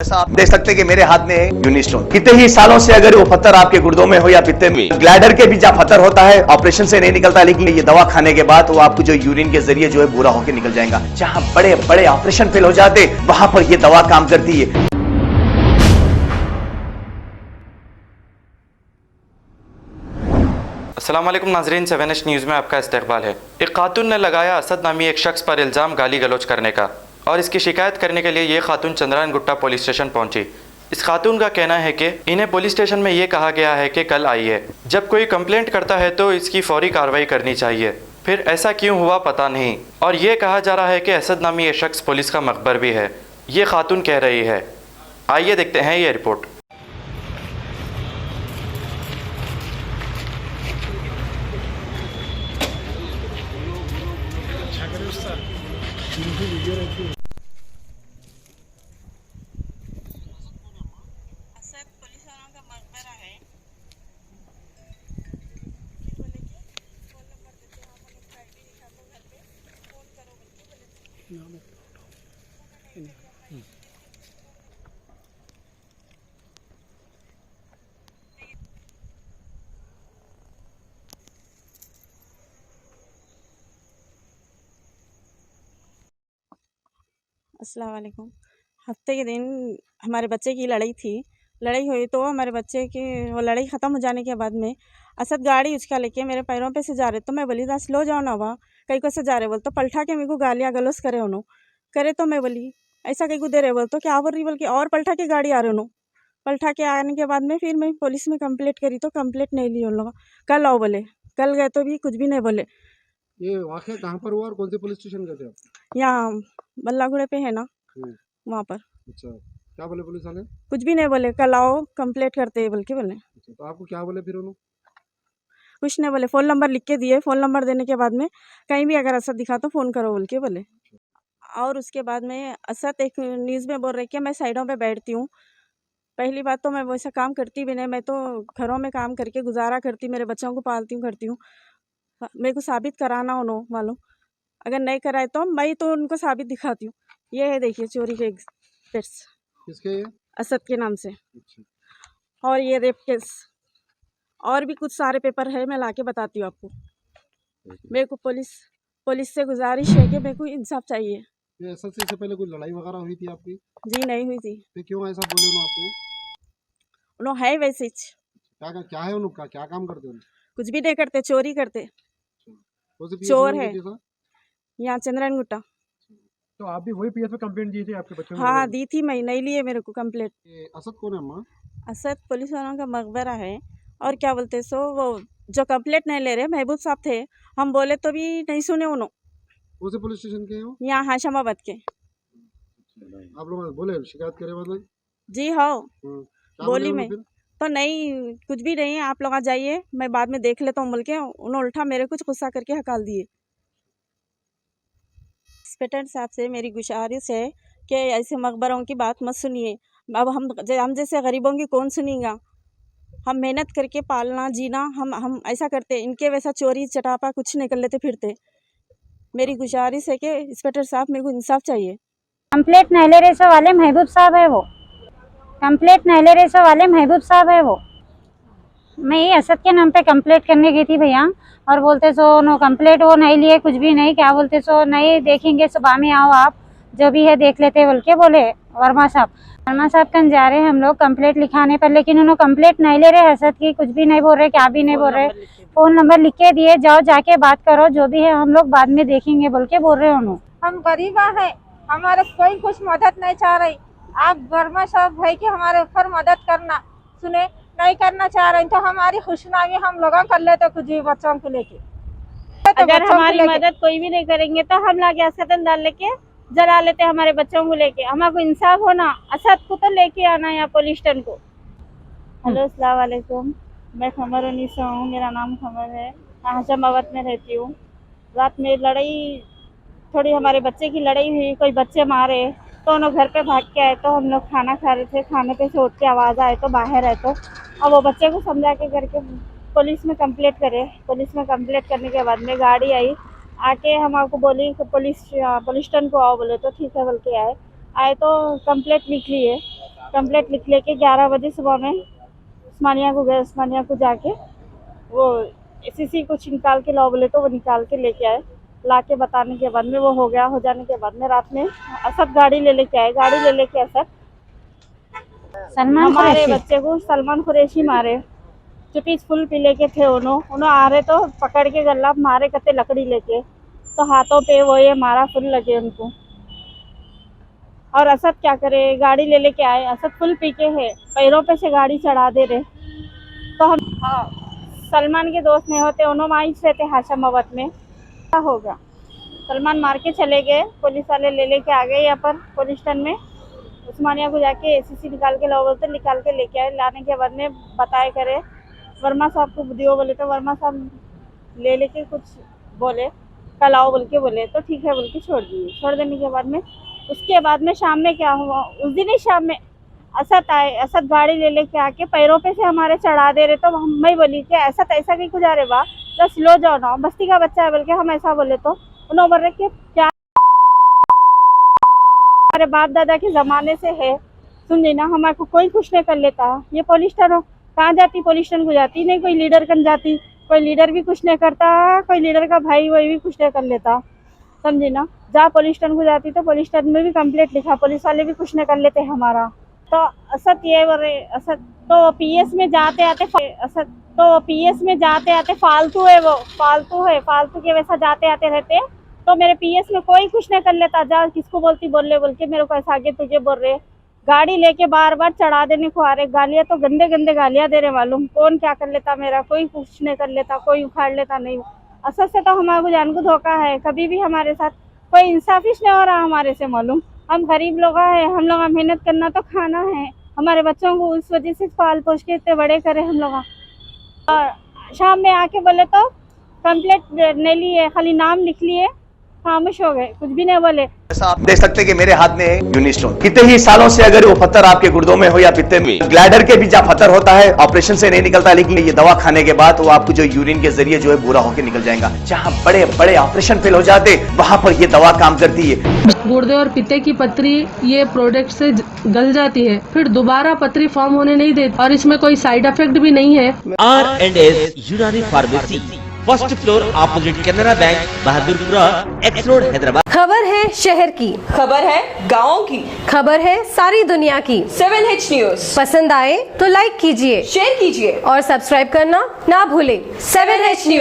जैसा आप देख सकते हैं कि मेरे हाथ में है यूनिस्टोन। कितने ही सालों से अगर वो पत्थर आपके गुर्दों में हो या पित्ते में, ग्लैडर के भी जहाँ पत्थर होता है ऑपरेशन से नहीं निकलता, लेकिन ये दवा खाने के बाद वो आपको जो यूरिन के जरिए जो है पूरा होकर निकल जाएगा। जहाँ बड़े बड़े ऑपरेशन फेल हो जाते वहां पर ये दवा काम करती है। अस्सलाम वालेकुम नाजरीन, 7H न्यूज़ में आपका इस्तकबाल है। एक खातून ने लगाया असद नामी एक शख्स पर इल्ज़ाम गाली गलौज करने का, और इसकी शिकायत करने के लिए ये खातून चंद्रायन गुट्टा पुलिस स्टेशन पहुंची। इस खातून का कहना है कि इन्हें पुलिस स्टेशन में ये कहा गया है कि कल आइए, जब कोई कंप्लेंट करता है तो इसकी फौरी कार्रवाई करनी चाहिए। फिर ऐसा क्यों हुआ पता नहीं, और ये कहा जा रहा है कि असद नामी ये शख्स पुलिस का मकबर भी है, ये खातून कह रही है। आइए देखते हैं ये रिपोर्ट। असद पुलिस वालों का मकबरा है। फोन नंबर देते हो, आप लोग आईडी दिखा दो, घर पे फोन करो बोल के अस्सलाम वालेकुम। हफ्ते के दिन हमारे बच्चे की लड़ाई थी। लड़ाई हुई तो हमारे बच्चे की वो लड़ाई ख़त्म हो जाने के बाद में असद गाड़ी उसका लेके मेरे पैरों पे से जा रहे, तो मैं बोली दस लो जाओ ना वहाँ कहीं को से जा रहे बोल, तो पलटा के मेरे को गालियाँ गलौज करे उन्होंने करे। तो मैं बोली ऐसा कहीं को दे रहे बोल, तो क्या बोल रही बोल के और पलटा के गाड़ी आ रहे उन्होंने। पलटा के आने के बाद में फिर मैं पुलिस में कंप्लेंट करी, तो कंप्लेंट नहीं ली उन लोगों। कल आओ बोले, कल गए तो भी कुछ भी नहीं बोले। ये वाक़या कहाँ पर हुआ और कौन से पुलिस स्टेशन गए थे आप? यहाँ बल्लागुड़े पे है ना, हम्म, वहाँ पर। अच्छा, क्या बोले पुलिस वाले? कुछ भी नहीं बोले, कल आओ कंप्लेंट करते हैं बोल के बोले। अच्छा, तो आपको क्या बोले फिर उन्होंने? कुछ नहीं बोले, फ़ोन नंबर लिख के दिए। फ़ोन नंबर देने के बाद में कहीं भी अगर असद दिखा तो फ़ोन करो बोल के बोले। और उसके बाद में असद एक न्यूज़ में बोल रहे कि मैं साइडों पे बैठती हूँ। पहली बात तो मैं वैसा काम करती भी नहीं, मैं तो घरों में काम करके गुजारा करती, मेरे बच्चों को पालती हूँ करती हूँ। मेरे को साबित कराना उन्हों मालूम, अगर नहीं कराए तो मैं तो उनको साबित दिखाती हूँ। ये है देखिए चोरी के पेट्स किसके ये? असद के नाम से, अच्छा, और ये रेप केस और भी कुछ सारे पेपर है, मैं लाके बताती हूँ आपको। मेरे को पुलिस से गुजारिश है कि मेरे को इंसाफ चाहिए। ये असद से इससे पहले कोई लड़ाई वगैरह हुई थी आपकी? जी नहीं हुई थी, फिर क्यों ऐसा बोले उन्होंने आपको? उन्होंने है वैसे ही, क्या है उनका, क्या काम करते हैं? कुछ भी नहीं करते, चोरी करते, कौन से PSO चोर में है। गए थे सर? यहाँ चंद्रन गुट्टा। तो आप भी वही PS में कंप्लेंट दी थी आपके बच्चों ने? हाँ दी थी, मैं नहीं लिए मेरे को कंप्लेंट। ये असद कौन है अम्मा? असद पुलिस वालों का मकबरा है। और क्या बोलते सो वो जो कंप्लेंट नहीं ले रहे महबूब साहब थे, हम बोले तो भी नहीं सुने उन्होंने। कौन से पुलिस स्टेशन के हो? यहाँ हाशमाबाद के। आप लोग बोले शिकायत करे मतलब? जी हाँ, क्या बोली बोले मैं उन्होंने फिर? तो नहीं, कुछ भी नहीं, आप लोग आ जाइए, मैं बाद में देख लेता हूँ बोल के उन्होंने उल्टा मेरे कुछ गुस्सा करके हकाल दिए। इंस्पेक्टर साहब से मेरी गुजारिश है कि ऐसे मकबरों की बात मत सुनिए। अब हम जैसे गरीबों की कौन सुनेगा। हम मेहनत करके पालना जीना, हम ऐसा करते, इनके वैसा चोरी चटापा कुछ नहीं कर लेते फिरते। मेरी गुजारिश है कि इंस्पेक्टर साहब मेरे को इंसाफ चाहिए। कंप्लेंट नहीं ले रहे सो वाले महबूब साहब है वो, कंप्लेंट नहीं ले रहे सो वाले महबूब साहब है वो। मैं ये असद के नाम पे कंप्लेंट करने गई थी भैया, और बोलते सो नो कंप्लेंट वो नहीं लिए, कुछ भी नहीं, क्या बोलते सो नहीं देखेंगे, सुबह में आओ आप जो भी है देख लेते बोल के बोले वर्मा साहब कन जा रहे हैं हम लोग कंप्लेंट लिखाने पर, लेकिन उन्होंने कंप्लेंट नहीं ले रहे असद की, कुछ भी नहीं बोल रहे, क्या भी नहीं बोल रहे। फ़ोन नंबर लिख के दिए, जाओ जाके बात करो, जो भी है हम लोग बाद में देखेंगे बोल के बोल रहे उन्होंने। हम गरीबा है, हमारे कोई कुछ मदद नहीं चाह रही। आप वर्मा साहब है कि हमारे ऊपर मदद करना, सुने नहीं करना चाह रहे तो हमारी खुशनामी हम लोग कर लेते कुछ भी बच्चों को लेके। अगर हमारी मदद कोई भी नहीं करेंगे तो हम लोग असद डाल लेके जला लेते हमारे बच्चों को लेके। हमारे इंसाफ होना, असद को तो लेके आना यहाँ पुलिस स्टेशन को। हेलो अस्सलाम वालेकुम, मैं खमर उन्नीसा हूँ, मेरा नाम खमर है, हाशमाबाद में रहती हूँ। रात में लड़ाई थोड़ी, हमारे बच्चे की लड़ाई हुई, कोई बच्चे मारे तो उन्होंने घर पे भाग के आए, तो हम लोग खाना खा रहे थे, खाने पे से उठ के आवाज़ आए तो बाहर है, तो अब वो बच्चे को समझा के करके पुलिस में कंप्लेंट करे। पुलिस में कंप्लेंट करने के बाद में गाड़ी आई, आके हम आपको बोली कि पुलिस स्टेशन को आओ, बोले तो ठीक है बोल के आए तो कंप्लेंट लिख ली है। कंप्लेंट लिख लेके 11 बजे सुबह में उस्मानिया को गए। उस्मानिया को जाके वो एसीसी कुछ निकाल के लाओ बोले तो वो निकाल के लेके आए। ला के बताने के बाद में वो हो गया। हो जाने के बाद में रात में असद गाड़ी ले लेके आए। गाड़ी ले लेके असद सलमान हमारे कुरैशी। बच्चे को सलमान कुरैशी मारे। चुपीस फुल पी लेके थे उन्होंने आ रहे तो पकड़ के गला मारे कते लकड़ी लेके, तो हाथों पे वो ये मारा फुल लगे उनको। और असद क्या करे, गाड़ी ले लेके आए। असद फुल पी के है, पैरों पे से गाड़ी चढ़ा दे रहे। तो हम सलमान के दोस्त नहीं होते, उन्होंने वहीं रहते हाशमाबाद में। क्या होगा, सलमान मार के चले गए। पुलिस वाले ले लेके आ गए यहाँ पर पुलिस स्टेशन में। उस्मानिया को जाके एसीसी निकाल के लाओ बोलते, निकाल के लेके आए। लाने के बाद में बताए करे वर्मा साहब को दियो बोले तो वर्मा साहब ले लेके कुछ बोले कल आओ बोल के बोले, तो ठीक है बोल के छोड़ दिए। छोड़ देने के बाद में उसके बाद में शाम में क्या हुआ, उस दिन ही शाम में असद आए। असद गाड़ी ले लेके आके पैरों पे से हमारे चढ़ा दे रहे। तो हम मैं बोली कि असद ऐसा कहीं कुछ आ रहे बा, बस लो जाओ ना, बस्ती का बच्चा है बोल के हम ऐसा बोले। तो उन्होंने बोल रहे कि क्या हमारे बाप दादा के ज़माने से है, सुन ना, हमारे को कोई कुछ नहीं कर लेता। ये पुलिस स्टेशन कहाँ जाती, पुलिस स्टेशन को जाती नहीं, कोई लीडर कन जाती, कोई लीडर भी कुछ नहीं करता, कोई लीडर का भाई वही भी कुछ नहीं कर लेता, समझे ना। जहाँ पुलिस स्टेशन को जाती तो पुलिस स्टेशन में भी कंप्लेंट लिखा, पुलिस वाले भी कुछ नहीं कर लेते हमारा। तो असद ये बोल रहे, असद तो पीएस में जाते आते फालतू है, वो फालतू है, फालतू के वैसा जाते आते रहते। तो मेरे पीएस में कोई कुछ नहीं कर लेता। जा किसको बोलती बोल रहे बोल के मेरे को ऐसा आगे तुझे बोल रहे। गाड़ी लेके बार बार चढ़ा देने को आ रहे। गालियाँ तो गंदे गंदे गालियाँ दे रहे। मालूम कौन क्या कर लेता, मेरा कोई कुछ नहीं कर लेता, कोई उखाड़ लेता नहीं। असद से तो हमारे को जान को धोखा है। कभी भी हमारे साथ कोई इंसाफिश नहीं हो रहा हमारे से। मालूम हम गरीब लोग हैं, हम लोग मेहनत करना तो खाना है। हमारे बच्चों को उस वजह से पाल पोष के इतने बड़े करे हम लोग। और शाम में आके बोले तो कंप्लेंट नहीं लिए, खाली नाम लिख लिए, खामोश हो गए, कुछ भी नहीं बोले। जैसा आप देख सकते हैं कि मेरे हाथ में है यूनिस्टोन। कितने ही सालों से अगर वो पत्थर आपके गुर्दों में हो या पित्ते में, ग्लैडर के भी जहाँ पत्थर होता है ऑपरेशन से नहीं निकलता, लेकिन ये दवा खाने के बाद वो आपको जो यूरिन के जरिए जो है पूरा होकर निकल जाएगा। जहाँ बड़े बड़े ऑपरेशन फेल हो जाते वहां पर ये दवा काम करती है। गुर्दे और पित्ते की पथरी ये प्रोडक्ट से गल जाती है, फिर दोबारा पथरी फॉर्म होने नहीं देती और इसमें कोई साइड इफेक्ट भी नहीं है। R&S यूनानी pharmacy, first floor opposite Canara bank, Bahadurpura, x road, Hyderabad. खबर है शहर की, खबर है गाँव की, खबर है सारी दुनिया की। 7H न्यूज पसंद आए तो लाइक कीजिए, शेयर कीजिए और सब्सक्राइब करना ना भूले। 7H news.